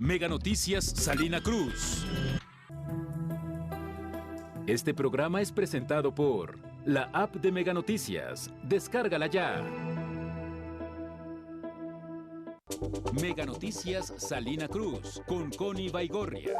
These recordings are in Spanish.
Mega Noticias Salina Cruz. Este programa es presentado por la app de Mega Noticias. Descárgala ya. Mega Noticias Salina Cruz con Connie Baigorria.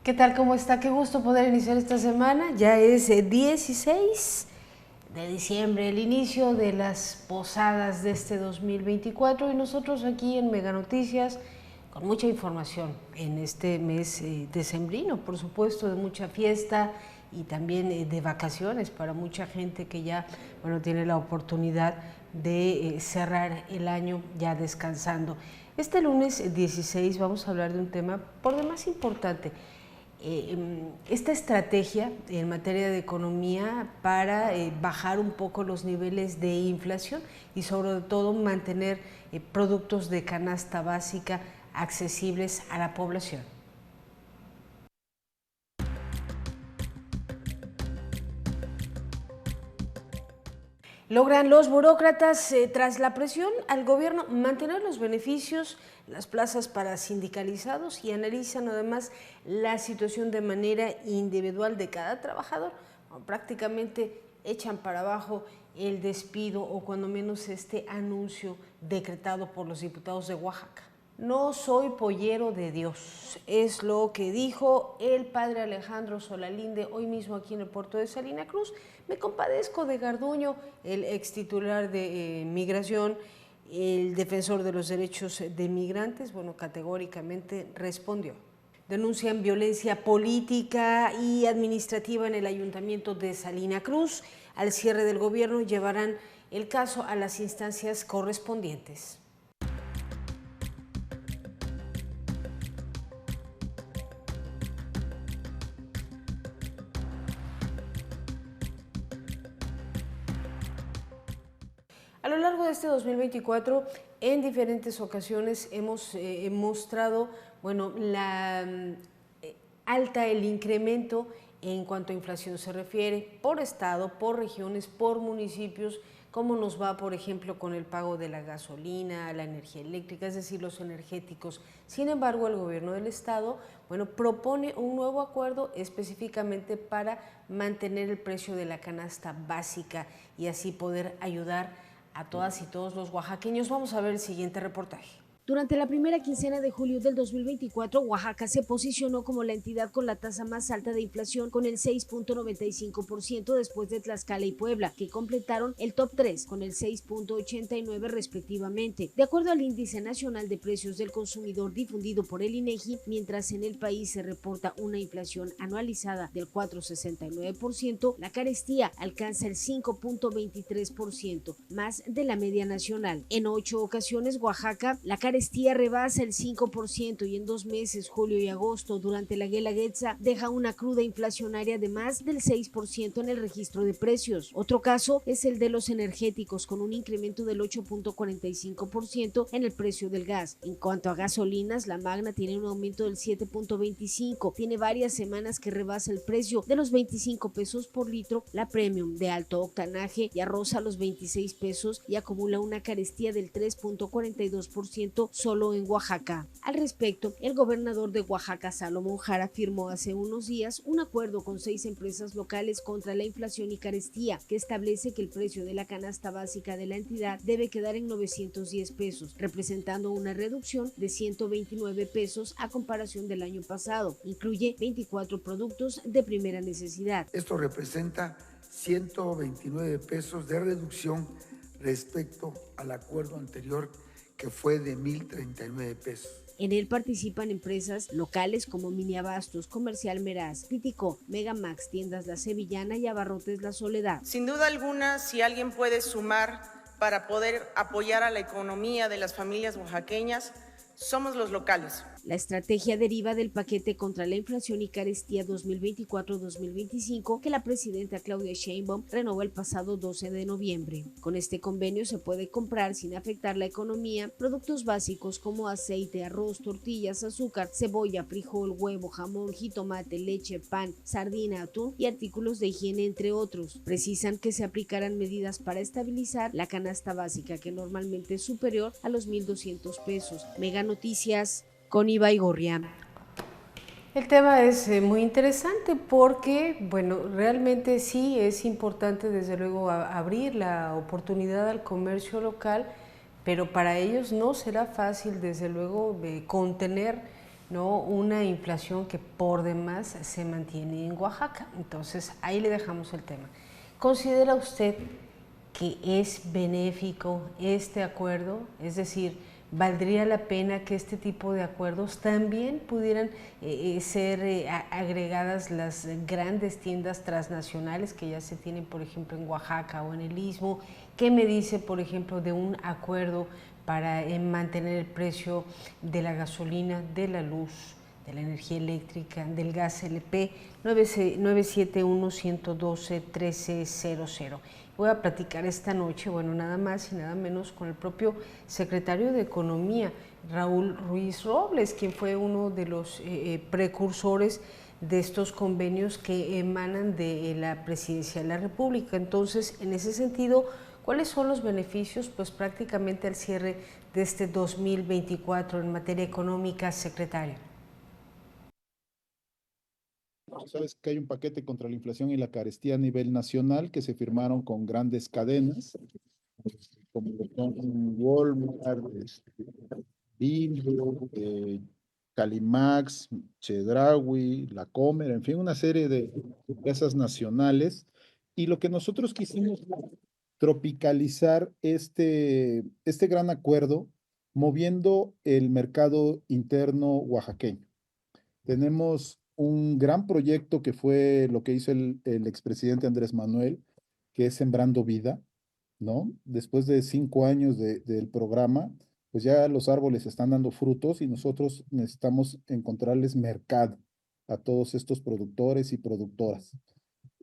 ¿Qué tal? ¿Cómo está? Qué gusto poder iniciar esta semana. Ya es 16 de diciembre, el inicio de las posadas de este 2024 y nosotros aquí en Mega Noticias con mucha información en este mes decembrino, por supuesto, de mucha fiesta y también de vacaciones para mucha gente que ya tiene la oportunidad de cerrar el año ya descansando. Este lunes 16 vamos a hablar de un tema por demás importante. Esta estrategia en materia de economía para bajar un poco los niveles de inflación y sobre todo mantener productos de canasta básica accesibles a la población. Logran los burócratas, tras la presión al gobierno, mantener los beneficios, las plazas para sindicalizados y analizan además la situación de manera individual de cada trabajador. Prácticamente echan para abajo el despido o cuando menos este anuncio decretado por los diputados de Oaxaca. No soy pollero de Dios, es lo que dijo el padre Alejandro Solalinde hoy mismo aquí en el puerto de Salina Cruz. Me compadezco de Garduño, el ex titular de Migración, el defensor de los derechos de migrantes, categóricamente respondió. Denuncian violencia política y administrativa en el ayuntamiento de Salina Cruz. Al cierre del gobierno llevarán el caso a las instancias correspondientes. A lo largo de este 2024, en diferentes ocasiones hemos mostrado, el incremento en cuanto a inflación se refiere, por estado, por regiones, por municipios, cómo nos va, por ejemplo, con el pago de la gasolina, la energía eléctrica, es decir, los energéticos. Sin embargo, el gobierno del estado, propone un nuevo acuerdo específicamente para mantener el precio de la canasta básica y así poder ayudar a todas y todos los oaxaqueños. Vamos a ver el siguiente reportaje. Durante la primera quincena de julio del 2024, Oaxaca se posicionó como la entidad con la tasa más alta de inflación con el 6.95% después de Tlaxcala y Puebla, que completaron el top 3 con el 6.89% respectivamente. De acuerdo al Índice Nacional de Precios del Consumidor difundido por el INEGI, mientras en el país se reporta una inflación anualizada del 4.69%, la carestía alcanza el 5.23%, más de la media nacional. En 8 ocasiones, Oaxaca, la carestía rebasa el 5% y en 2 meses, julio y agosto, durante la Guelaguetza, deja una cruda inflacionaria de más del 6% en el registro de precios. Otro caso es el de los energéticos, con un incremento del 8.45% en el precio del gas. En cuanto a gasolinas, la Magna tiene un aumento del 7.25%, tiene varias semanas que rebasa el precio de los 25 pesos por litro, la Premium de alto octanaje ya roza los 26 pesos y acumula una carestía del 3.42% solo en Oaxaca. Al respecto, el gobernador de Oaxaca, Salomón Jara, firmó hace unos días un acuerdo con 6 empresas locales contra la inflación y carestía, que establece que el precio de la canasta básica de la entidad debe quedar en 910 pesos, representando una reducción de 129 pesos a comparación del año pasado. Incluye 24 productos de primera necesidad. Esto representa 129 pesos de reducción respecto al acuerdo anterior, que fue de 1,039 pesos. En él participan empresas locales como Miniabastos, Comercial Meraz, Piticó, Megamax, Tiendas La Sevillana y Abarrotes La Soledad. Sin duda alguna, si alguien puede sumar para poder apoyar a la economía de las familias oaxaqueñas, somos los locales. La estrategia deriva del paquete contra la inflación y carestía 2024-2025 que la presidenta Claudia Sheinbaum renovó el pasado 12 de noviembre. Con este convenio se puede comprar sin afectar la economía productos básicos como aceite, arroz, tortillas, azúcar, cebolla, frijol, huevo, jamón, jitomate, leche, pan, sardina, atún y artículos de higiene, entre otros. Precisan que se aplicarán medidas para estabilizar la canasta básica, que normalmente es superior a los 1,200 pesos. Mega Noticias con Ibai Gorrián. El tema es muy interesante porque, bueno, realmente sí es importante desde luego abrir la oportunidad al comercio local, pero para ellos no será fácil desde luego contener, ¿no?, una inflación que por demás se mantiene en Oaxaca. Entonces ahí le dejamos el tema. ¿Considera usted que es benéfico este acuerdo? Es decir, ¿valdría la pena que este tipo de acuerdos también pudieran ser agregadas las grandes tiendas transnacionales que ya se tienen, por ejemplo, en Oaxaca o en el Istmo? ¿Qué me dice, por ejemplo, de un acuerdo para mantener el precio de la gasolina, de la luz, de la energía eléctrica, del gas LP? 971-112-1300. Voy a platicar esta noche, bueno, nada más y nada menos con el propio secretario de Economía, Raúl Ruiz Robles, quien fue uno de los precursores de estos convenios que emanan de la Presidencia de la República. Entonces, en ese sentido, ¿cuáles son los beneficios? Pues prácticamente al cierre de este 2024 en materia económica, secretario. Sabes que hay un paquete contra la inflación y la carestía a nivel nacional que se firmaron con grandes cadenas, como Walmart, Bimbo, Calimax, Chedraui, La Comer, en fin, una serie de empresas nacionales. Y lo que nosotros quisimos tropicalizar este gran acuerdo moviendo el mercado interno oaxaqueño. Tenemos un gran proyecto que fue lo que hizo el expresidente Andrés Manuel, que es Sembrando Vida, ¿no? Después de 5 años del programa, pues ya los árboles están dando frutos y nosotros necesitamos encontrarles mercado a todos estos productores y productoras.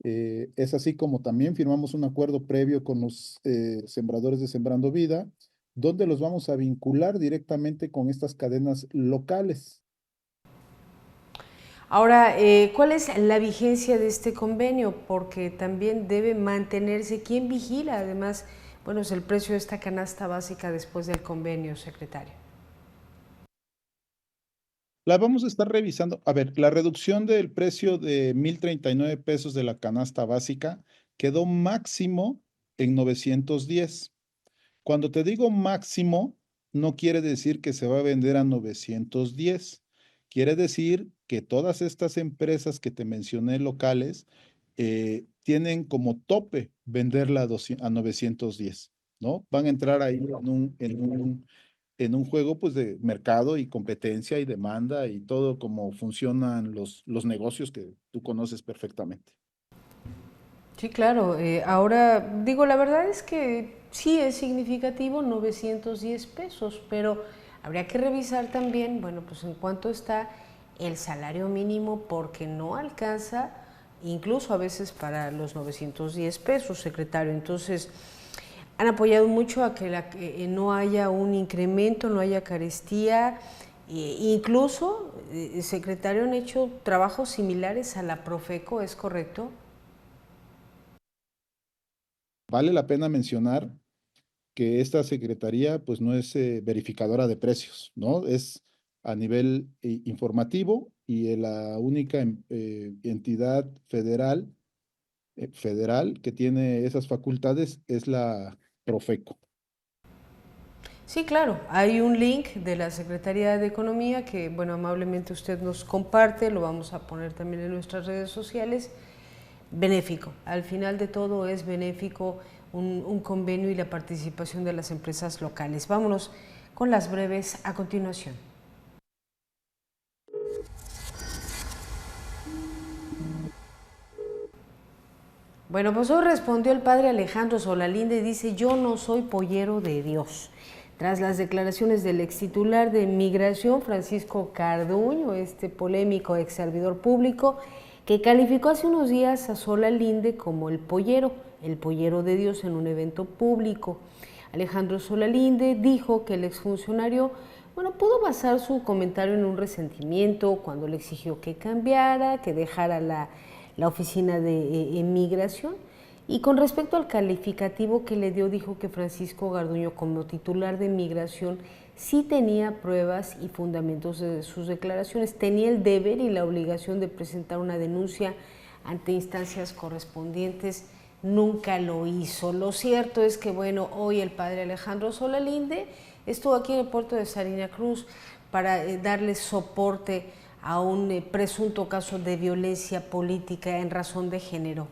Es así como también firmamos un acuerdo previo con los sembradores de Sembrando Vida, donde los vamos a vincular directamente con estas cadenas locales. Ahora, ¿cuál es la vigencia de este convenio? Porque también debe mantenerse. ¿Quién vigila además, bueno, es el precio de esta canasta básica después del convenio, secretario? La vamos a estar revisando. A ver, la reducción del precio de 1,039 pesos de la canasta básica quedó máximo en 910. Cuando te digo máximo, no quiere decir que se va a vender a 910. Quiere decir que todas estas empresas que te mencioné locales tienen como tope venderla a 910, ¿no? Van a entrar ahí en un juego pues de mercado y competencia y demanda y todo como funcionan los negocios que tú conoces perfectamente. Sí, claro. Ahora, digo, la verdad es que sí es significativo, 910 pesos, pero habría que revisar también, bueno, pues en cuánto está el salario mínimo, porque no alcanza incluso a veces para los 910 pesos, secretario. Entonces, han apoyado mucho a que no haya un incremento, no haya carestía. Incluso, secretario, han hecho trabajos similares a la Profeco, ¿es correcto? Vale la pena mencionar que esta secretaría pues no es verificadora de precios, ¿no? Es a nivel informativo y la única entidad federal que tiene esas facultades es la Profeco. Sí, claro, hay un link de la Secretaría de Economía que, bueno, amablemente usted nos comparte, lo vamos a poner también en nuestras redes sociales. Benéfico, al final de todo es benéfico un convenio y la participación de las empresas locales. Vámonos con las breves a continuación. Bueno, pues hoy respondió el padre Alejandro Solalinde y dice: yo no soy pollero de Dios. tras las declaraciones del extitular de Migración, Francisco Garduño, este polémico ex servidor público, que calificó hace unos días a Solalinde como el pollero de Dios en un evento público. Alejandro Solalinde dijo que el exfuncionario pudo basar su comentario en un resentimiento cuando le exigió que cambiara, que dejara la oficina de migración. Y con respecto al calificativo que le dio, dijo que Francisco Garduño, como titular de migración, sí tenía pruebas y fundamentos de sus declaraciones, tenía el deber y la obligación de presentar una denuncia ante instancias correspondientes, nunca lo hizo. Lo cierto es que, hoy el padre Alejandro Solalinde estuvo aquí en el puerto de Salina Cruz para darle soporte a un presunto caso de violencia política en razón de género.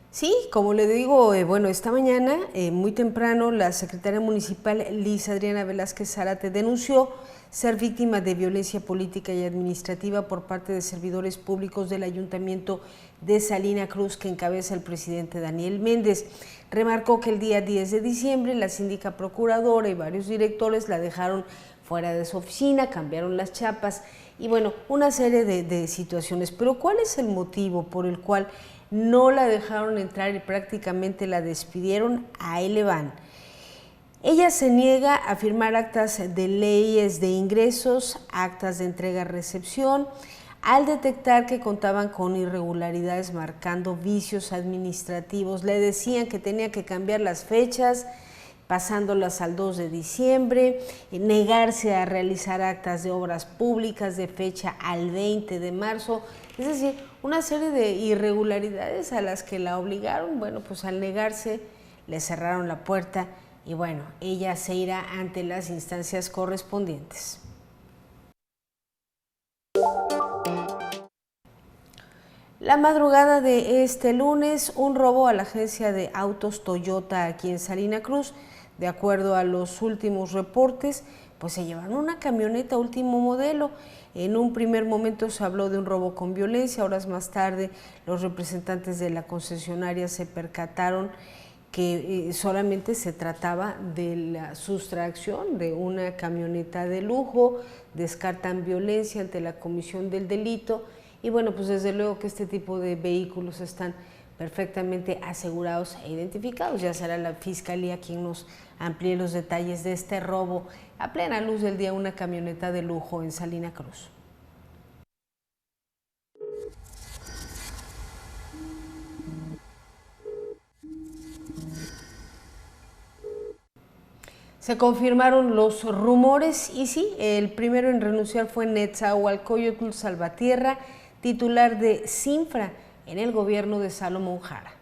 Sí, como le digo, esta mañana, muy temprano, la secretaria municipal Liz Adriana Velázquez Zárate denunció ser víctima de violencia política y administrativa por parte de servidores públicos del Ayuntamiento de Salina Cruz que encabeza el presidente Daniel Méndez. Remarcó que el día 10 de diciembre la síndica procuradora y varios directores la dejaron fuera de su oficina, cambiaron las chapas y una serie de situaciones. Pero ¿cuál es el motivo por el cual no la dejaron entrar y prácticamente la despidieron? Ahí le van. Ella se niega a firmar actas de leyes de ingresos, actas de entrega-recepción, al detectar que contaban con irregularidades marcando vicios administrativos. Le decían que tenía que cambiar las fechas, pasándolas al 2 de diciembre, negarse a realizar actas de obras públicas de fecha al 20 de marzo, es decir, una serie de irregularidades a las que la obligaron. Al negarse le cerraron la puerta y ella se irá ante las instancias correspondientes. La madrugada de este lunes, un robo a la agencia de autos Toyota aquí en Salina Cruz. De acuerdo a los últimos reportes, se llevaron una camioneta último modelo. En un primer momento se habló de un robo con violencia. Horas más tarde, los representantes de la concesionaria se percataron que solamente se trataba de la sustracción de una camioneta de lujo. Descartan violencia ante la comisión del delito. Y desde luego que este tipo de vehículos están perfectamente asegurados e identificados. Ya será la Fiscalía quien nos amplíe los detalles de este robo a plena luz del día, una camioneta de lujo en Salina Cruz. Se confirmaron los rumores y sí, el primero en renunciar fue Netzahualcóyotl Salvatierra, titular de Cinfra en el gobierno de Salomón Jara.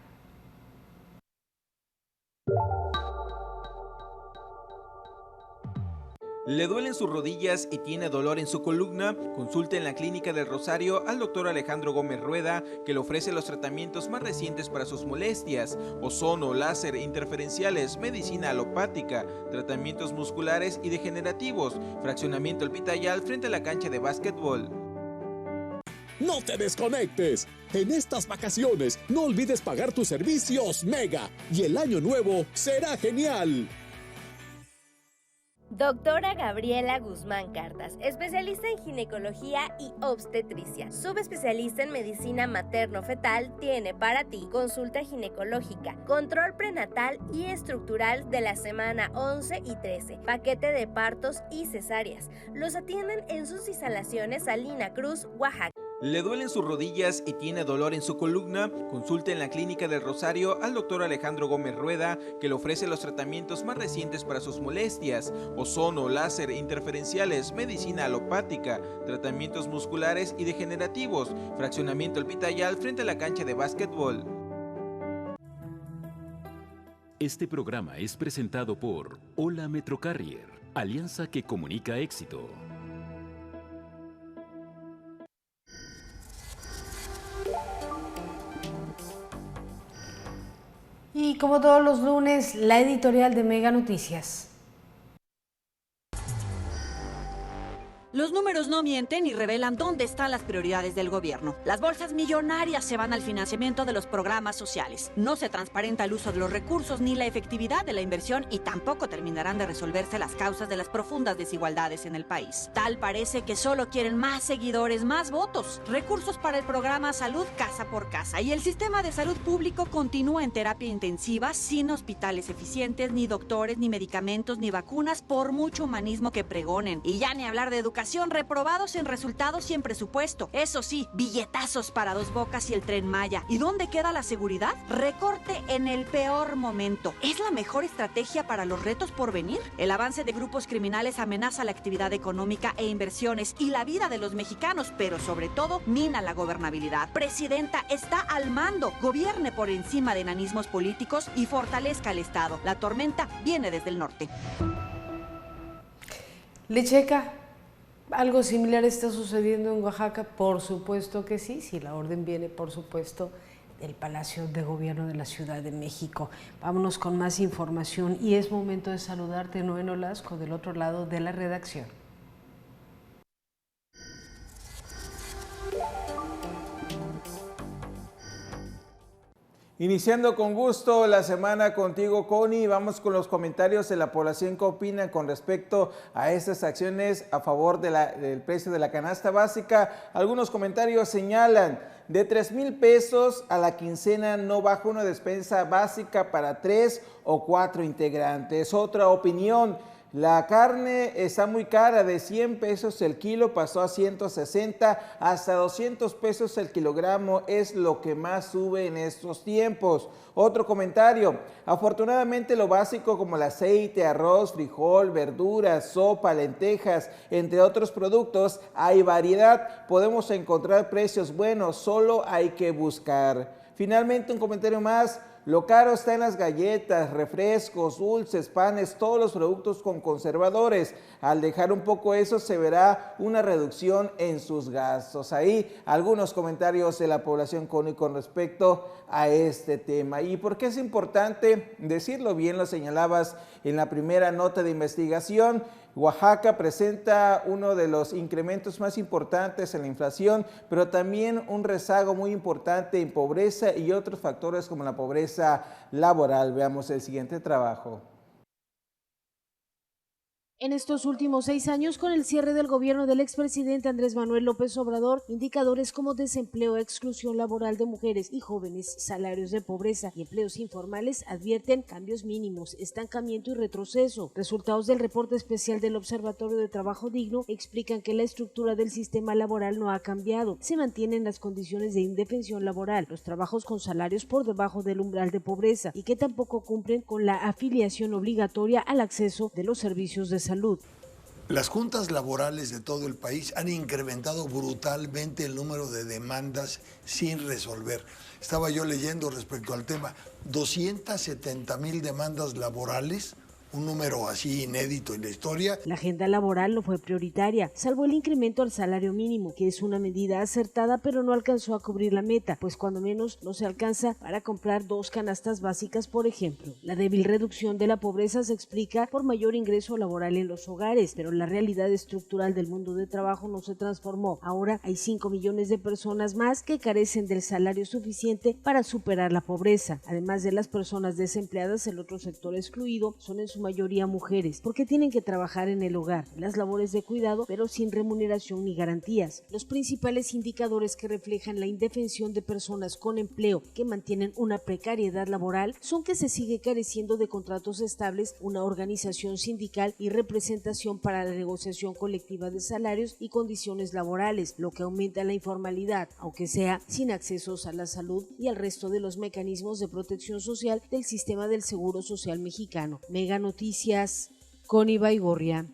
¿Le duelen sus rodillas y tiene dolor en su columna? Consulte en la Clínica del Rosario al Dr. Alejandro Gómez Rueda, que le ofrece los tratamientos más recientes para sus molestias: ozono, láser, interferenciales, medicina alopática, tratamientos musculares y degenerativos, fraccionamiento El Pitayal frente a la cancha de básquetbol. ¡No te desconectes! En estas vacaciones no olvides pagar tus servicios Mega y el año nuevo será genial. Doctora Gabriela Guzmán Cartas, especialista en ginecología y obstetricia, subespecialista en medicina materno-fetal, tiene para ti consulta ginecológica, control prenatal y estructural de la semana 11 y 13, paquete de partos y cesáreas. Los atienden en sus instalaciones Salina Cruz, Oaxaca. ¿Le duelen sus rodillas y tiene dolor en su columna? Consulte en la Clínica del Rosario al Dr. Alejandro Gómez Rueda, que le ofrece los tratamientos más recientes para sus molestias: ozono, láser, interferenciales, medicina alopática, tratamientos musculares y degenerativos, fraccionamiento El Pitayal frente a la cancha de básquetbol. Este programa es presentado por Hola Metrocarrier, alianza que comunica éxito. Y como todos los lunes, la editorial de Mega Noticias. Los números no mienten y revelan dónde están las prioridades del gobierno. Las bolsas millonarias se van al financiamiento de los programas sociales. No se transparenta el uso de los recursos ni la efectividad de la inversión y tampoco terminarán de resolverse las causas de las profundas desigualdades en el país. Tal parece que solo quieren más seguidores, más votos, recursos para el programa Salud Casa por Casa y el sistema de salud público continúa en terapia intensiva sin hospitales eficientes, ni doctores, ni medicamentos, ni vacunas, por mucho humanismo que pregonen. Y ya ni hablar de educación, reprobados en resultados y en presupuesto. Eso sí, billetazos para Dos Bocas y el Tren Maya. ¿Y dónde queda la seguridad? Recorte en el peor momento. ¿Es la mejor estrategia para los retos por venir? El avance de grupos criminales amenaza la actividad económica e inversiones y la vida de los mexicanos, pero sobre todo mina la gobernabilidad. Presidenta, está al mando. Gobierne por encima de enanismos políticos y fortalezca el Estado. La tormenta viene desde el norte. Lecheca, ¿algo similar está sucediendo en Oaxaca? Por supuesto que sí, si la orden viene, por supuesto, del Palacio de Gobierno de la Ciudad de México. Vámonos con más información y es momento de saludarte, Noé Nolasco, del otro lado de la redacción. Iniciando con gusto la semana contigo, Connie, vamos con los comentarios de la población que opina con respecto a estas acciones a favor del precio de la canasta básica. Algunos comentarios señalan: de 3,000 pesos a la quincena no baja una despensa básica para 3 o 4 integrantes. Otra opinión: la carne está muy cara, de 100 pesos el kilo pasó a 160, hasta 200 pesos el kilogramo es lo que más sube en estos tiempos. Otro comentario: afortunadamente lo básico como el aceite, arroz, frijol, verduras, sopa, lentejas, entre otros productos, hay variedad, podemos encontrar precios buenos, solo hay que buscar. Finalmente un comentario más: lo caro está en las galletas, refrescos, dulces, panes, todos los productos con conservadores. Al dejar un poco eso se verá una reducción en sus gastos. Ahí algunos comentarios de la población con respecto a este tema. ¿Y por qué es importante decirlo? Bien lo señalabas en la primera nota de investigación. Oaxaca presenta uno de los incrementos más importantes en la inflación, pero también un rezago muy importante en pobreza y otros factores como la pobreza laboral. Veamos el siguiente trabajo. En estos últimos 6 años, con el cierre del gobierno del expresidente Andrés Manuel López Obrador, indicadores como desempleo, exclusión laboral de mujeres y jóvenes, salarios de pobreza y empleos informales advierten cambios mínimos, estancamiento y retroceso. Resultados del reporte especial del Observatorio de Trabajo Digno explican que la estructura del sistema laboral no ha cambiado. Se mantienen las condiciones de indefensión laboral, los trabajos con salarios por debajo del umbral de pobreza y que tampoco cumplen con la afiliación obligatoria al acceso de los servicios de salud. Las juntas laborales de todo el país han incrementado brutalmente el número de demandas sin resolver. Estaba yo leyendo respecto al tema, 270,000 demandas laborales, un número así inédito en la historia. La agenda laboral no fue prioritaria, salvo el incremento al salario mínimo, que es una medida acertada, pero no alcanzó a cubrir la meta, pues cuando menos no se alcanza para comprar 2 canastas básicas, por ejemplo. La débil reducción de la pobreza se explica por mayor ingreso laboral en los hogares, pero la realidad estructural del mundo de trabajo no se transformó. Ahora hay 5 millones de personas más que carecen del salario suficiente para superar la pobreza. Además de las personas desempleadas, el otro sector excluido son en su mayoría mujeres, porque tienen que trabajar en el hogar, en las labores de cuidado, pero sin remuneración ni garantías. Los principales indicadores que reflejan la indefensión de personas con empleo que mantienen una precariedad laboral son que se sigue careciendo de contratos estables, una organización sindical y representación para la negociación colectiva de salarios y condiciones laborales, lo que aumenta la informalidad, aunque sea sin accesos a la salud y al resto de los mecanismos de protección social del sistema del Seguro Social mexicano. Mega Noticias, Connie Baigorria.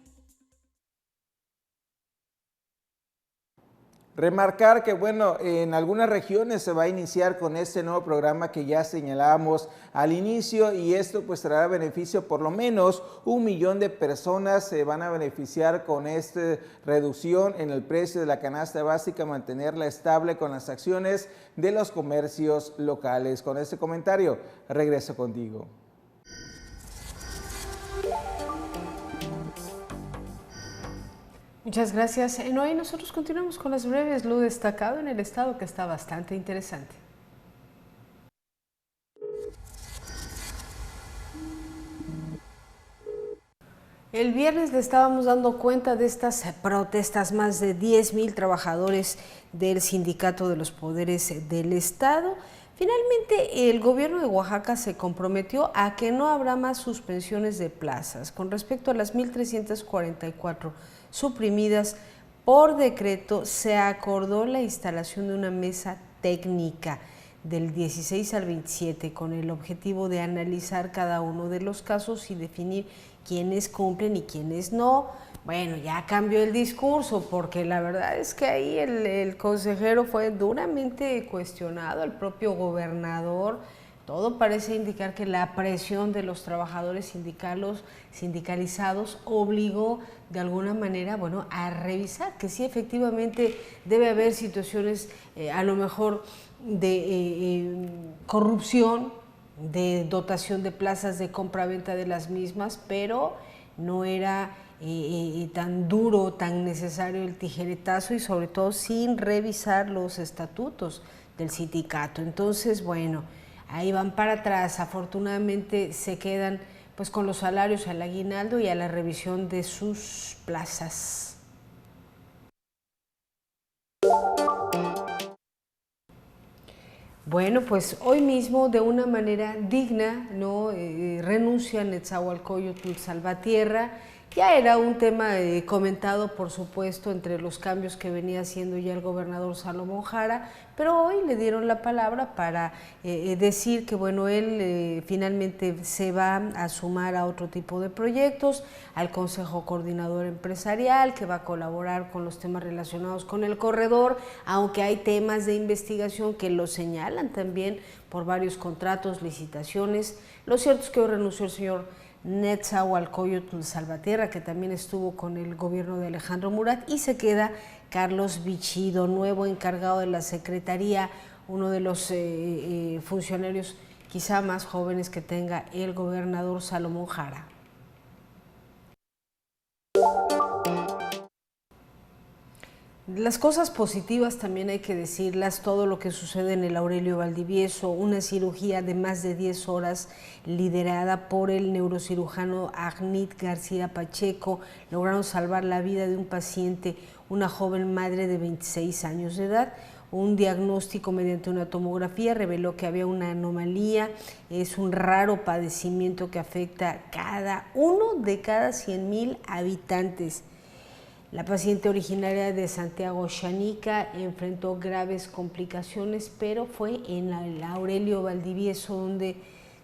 Remarcar que, en algunas regiones se va a iniciar con este nuevo programa que ya señalábamos al inicio, y esto pues traerá beneficio, por lo menos 1 millón de personas se van a beneficiar con esta reducción en el precio de la canasta básica, mantenerla estable con las acciones de los comercios locales. Con este comentario, regreso contigo. Muchas gracias. Hoy nosotros continuamos con las breves, lo destacado en el estado, que está bastante interesante. El viernes le estábamos dando cuenta de estas protestas, más de 10,000 trabajadores del Sindicato de los Poderes del Estado. Finalmente, el gobierno de Oaxaca se comprometió a que no habrá más suspensiones de plazas. Con respecto a las 1,344 suprimidas por decreto, se acordó la instalación de una mesa técnica del 16 al 27 con el objetivo de analizar cada uno de los casos y definir quiénes cumplen y quiénes no. Bueno, ya cambió el discurso, porque la verdad es que ahí el consejero fue duramente cuestionado, el propio gobernador. Todo parece indicar que la presión de los trabajadores sindicalizados obligó de alguna manera, bueno, a revisar que sí, efectivamente debe haber situaciones a lo mejor de corrupción, de dotación de plazas de compra-venta de las mismas, pero no era tan duro, tan necesario el tijeretazo, y sobre todo sin revisar los estatutos del sindicato. Entonces, bueno, ahí van para atrás. Afortunadamente se quedan pues con los salarios, al aguinaldo y a la revisión de sus plazas. Bueno, pues hoy mismo, de una manera digna, ¿no? Renuncia Netzahualcóyotl Salvatierra. Ya era un tema comentado, por supuesto, entre los cambios que venía haciendo ya el gobernador Salomón Jara, pero hoy le dieron la palabra para decir que, bueno, él finalmente se va a sumar a otro tipo de proyectos, al Consejo Coordinador Empresarial, que va a colaborar con los temas relacionados con el corredor, aunque hay temas de investigación que lo señalan también por varios contratos, licitaciones. Lo cierto es que hoy renunció el señor Netzahualcóyotl Salvatierra, que también estuvo con el gobierno de Alejandro Murat, y se queda Carlos Bichido, nuevo encargado de la Secretaría, uno de los funcionarios quizá más jóvenes que tenga el gobernador Salomón Jara. Las cosas positivas también hay que decirlas, todo lo que sucede en el Aurelio Valdivieso, una cirugía de más de 10 horas liderada por el neurocirujano Agnit García Pacheco, lograron salvar la vida de un paciente, una joven madre de 26 años de edad. Un diagnóstico mediante una tomografía reveló que había una anomalía, es un raro padecimiento que afecta a uno de cada 100,000 habitantes. La paciente, originaria de Santiago Xanica, enfrentó graves complicaciones, pero fue en el Aurelio Valdivieso donde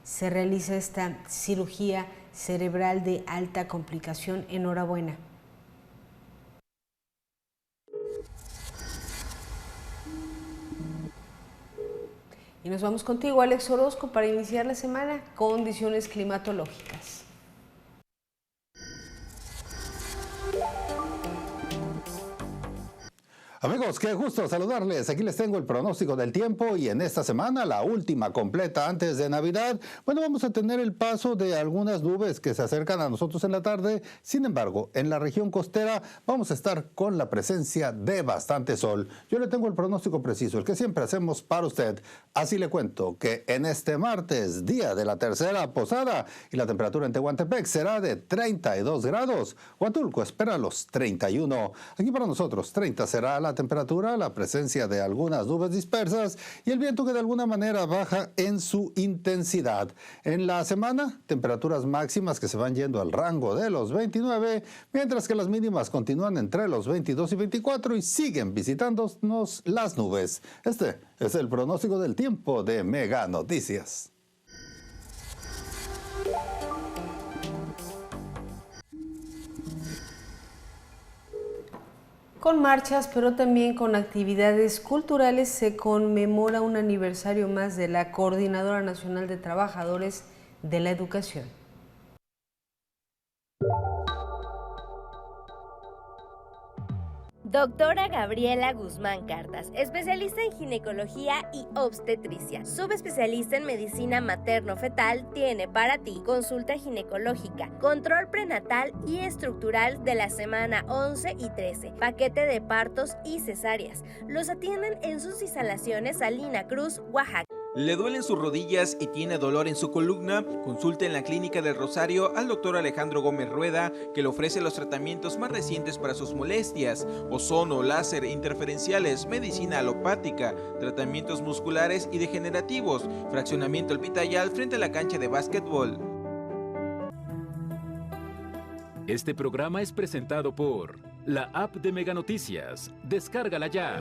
se realiza esta cirugía cerebral de alta complicación. Enhorabuena. Y nos vamos contigo, Alex Orozco, para iniciar la semana. Condiciones climatológicas. Amigos, qué gusto saludarles. Aquí les tengo el pronóstico del tiempo y en esta semana, la última completa antes de Navidad, bueno, vamos a tener el paso de algunas nubes que se acercan a nosotros en la tarde. Sin embargo, en la región costera vamos a estar con la presencia de bastante sol. Yo le tengo el pronóstico preciso, el que siempre hacemos para usted. Así le cuento que en este martes, día de la tercera posada, y la temperatura en Tehuantepec será de 32 grados. Huatulco espera los 31. Aquí para nosotros 30 será la temperatura, la presencia de algunas nubes dispersas y el viento que de alguna manera baja en su intensidad. En la semana, temperaturas máximas que se van yendo al rango de los 29, mientras que las mínimas continúan entre los 22 y 24 y siguen visitándonos las nubes. Este es el pronóstico del tiempo de Mega Noticias. Con marchas, pero también con actividades culturales, se conmemora un aniversario más de la Coordinadora Nacional de Trabajadores de la Educación. Doctora Gabriela Guzmán Cartas, especialista en ginecología y obstetricia, subespecialista en medicina materno-fetal, tiene para ti consulta ginecológica, control prenatal y estructural de la semana 11 y 13, paquete de partos y cesáreas. Los atienden en sus instalaciones Salina Cruz, Oaxaca. ¿Le duelen sus rodillas y tiene dolor en su columna? Consulte en la Clínica del Rosario al doctor Alejandro Gómez Rueda, que le ofrece los tratamientos más recientes para sus molestias: ozono, láser, interferenciales, medicina alopática, tratamientos musculares y degenerativos, fraccionamiento El Pitayal frente a la cancha de básquetbol. Este programa es presentado por la app de Mega Noticias. Descárgala ya.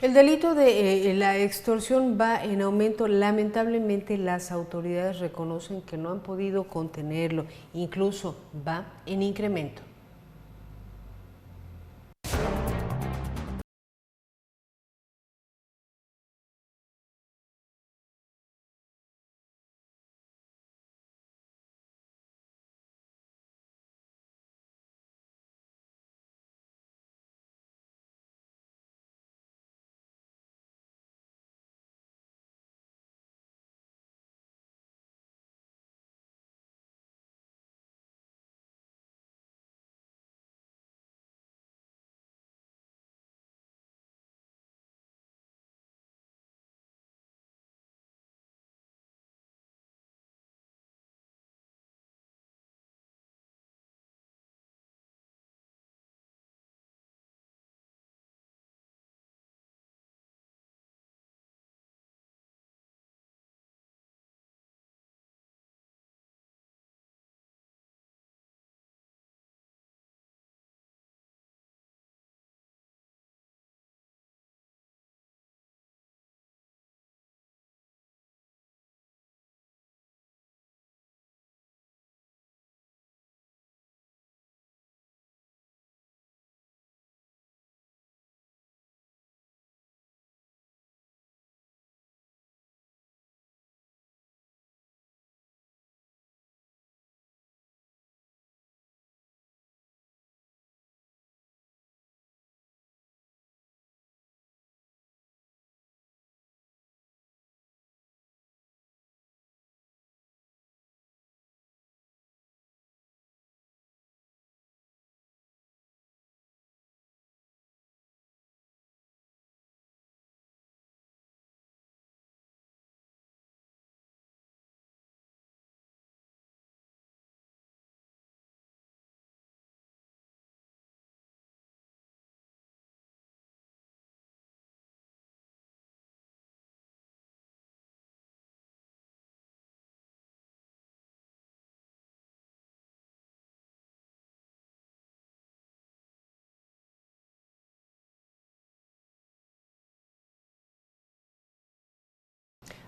El delito de la extorsión va en aumento. Lamentablemente, las autoridades reconocen que no han podido contenerlo, incluso va en incremento.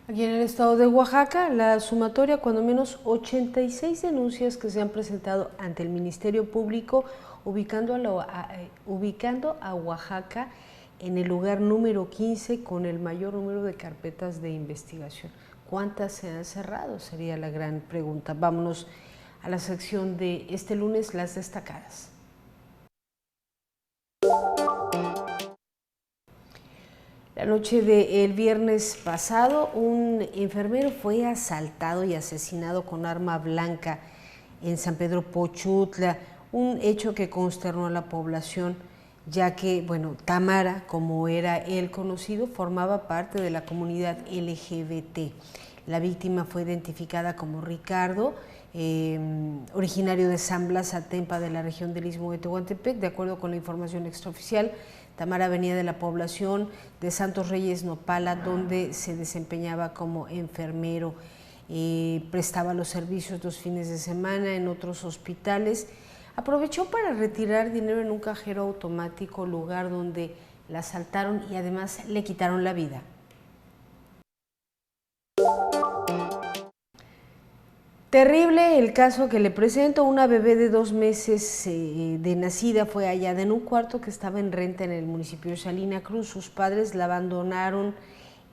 Aquí en el estado de Oaxaca, la sumatoria, cuando menos 86 denuncias que se han presentado ante el Ministerio Público, ubicando a Oaxaca en el lugar número 15 con el mayor número de carpetas de investigación. ¿Cuántas se han cerrado? Sería la gran pregunta. Vámonos a la sección de este lunes, las destacadas. La noche del viernes pasado, un enfermero fue asaltado y asesinado con arma blanca en San Pedro Pochutla, un hecho que consternó a la población, ya que, Tamara, como era él conocido, formaba parte de la comunidad LGBT. La víctima fue identificada como Ricardo, originario de San Blas Atempa, de la región del Istmo de Tehuantepec. De acuerdo con la información extraoficial, Tamara venía de la población de Santos Reyes Nopala, donde se desempeñaba como enfermero. Prestaba los servicios los fines de semana en otros hospitales. Aprovechó para retirar dinero en un cajero automático, lugar donde la asaltaron y además le quitaron la vida. Terrible el caso que le presento. Una bebé de 2 meses de nacida fue hallada en un cuarto que estaba en renta en el municipio de Salina Cruz. Sus padres la abandonaron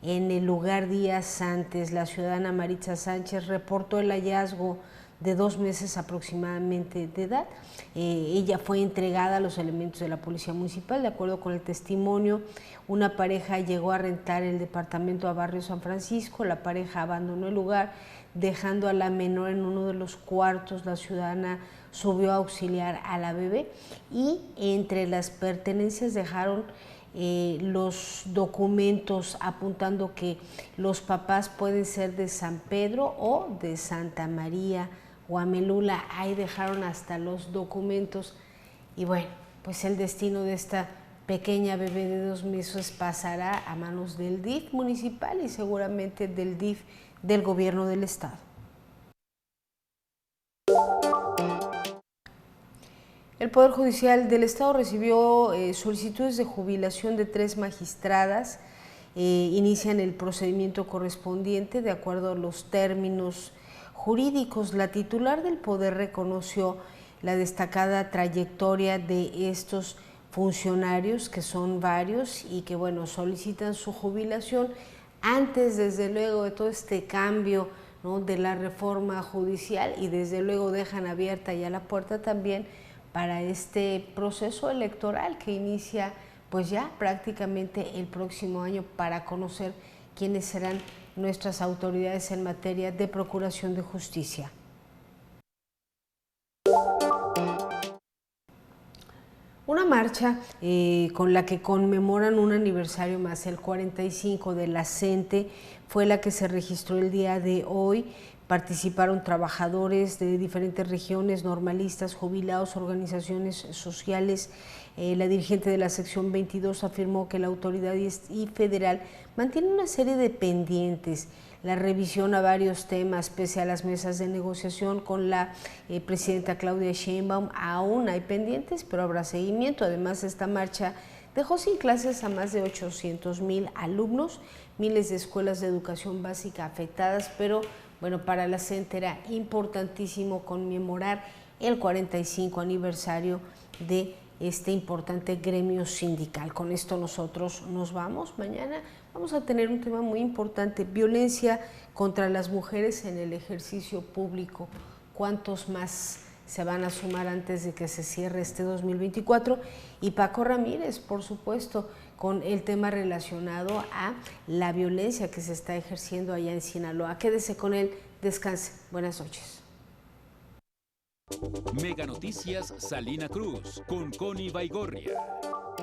en el lugar días antes. La ciudadana Maritza Sánchez reportó el hallazgo de 2 meses aproximadamente de edad. Ella fue entregada a los elementos de la Policía Municipal. De acuerdo con el testimonio, una pareja llegó a rentar el departamento a Barrio San Francisco. La pareja abandonó el lugar, dejando a la menor en uno de los cuartos. La ciudadana subió a auxiliar a la bebé y entre las pertenencias dejaron los documentos apuntando que los papás pueden ser de San Pedro o de Santa María Guamelula. Ahí dejaron hasta los documentos y bueno, pues el destino de esta pequeña bebé de 2 meses pasará a manos del DIF municipal y seguramente del DIF del gobierno del estado. El Poder Judicial del Estado recibió solicitudes de jubilación de 3 magistradas. Inician el procedimiento correspondiente de acuerdo a los términos jurídicos. La titular del Poder reconoció la destacada trayectoria de estos funcionarios, que son varios y que bueno, solicitan su jubilación antes, desde luego, de todo este cambio, ¿no?, de la reforma judicial, y desde luego dejan abierta ya la puerta también para este proceso electoral que inicia pues ya prácticamente el próximo año, para conocer quiénes serán nuestras autoridades en materia de procuración de justicia. Una marcha con la que conmemoran un aniversario más, el 45 de la CENTE, fue la que se registró el día de hoy. Participaron trabajadores de diferentes regiones, normalistas, jubilados, organizaciones sociales. La dirigente de la sección 22 afirmó que la autoridad y federal mantiene una serie de pendientes. La revisión a varios temas, pese a las mesas de negociación con la presidenta Claudia Sheinbaum, aún hay pendientes, pero habrá seguimiento. Además, esta marcha dejó sin clases a más de 800,000 alumnos, miles de escuelas de educación básica afectadas, pero bueno, para la CENTE era importantísimo conmemorar el 45 aniversario de este importante gremio sindical. Con esto nosotros nos vamos. Mañana vamos a tener un tema muy importante: violencia contra las mujeres en el ejercicio público. ¿Cuántos más se van a sumar antes de que se cierre este 2024? Y Paco Ramírez, por supuesto, con el tema relacionado a la violencia que se está ejerciendo allá en Sinaloa. Quédese con él, descanse. Buenas noches. Mega Noticias Salina Cruz con Connie Baigorria.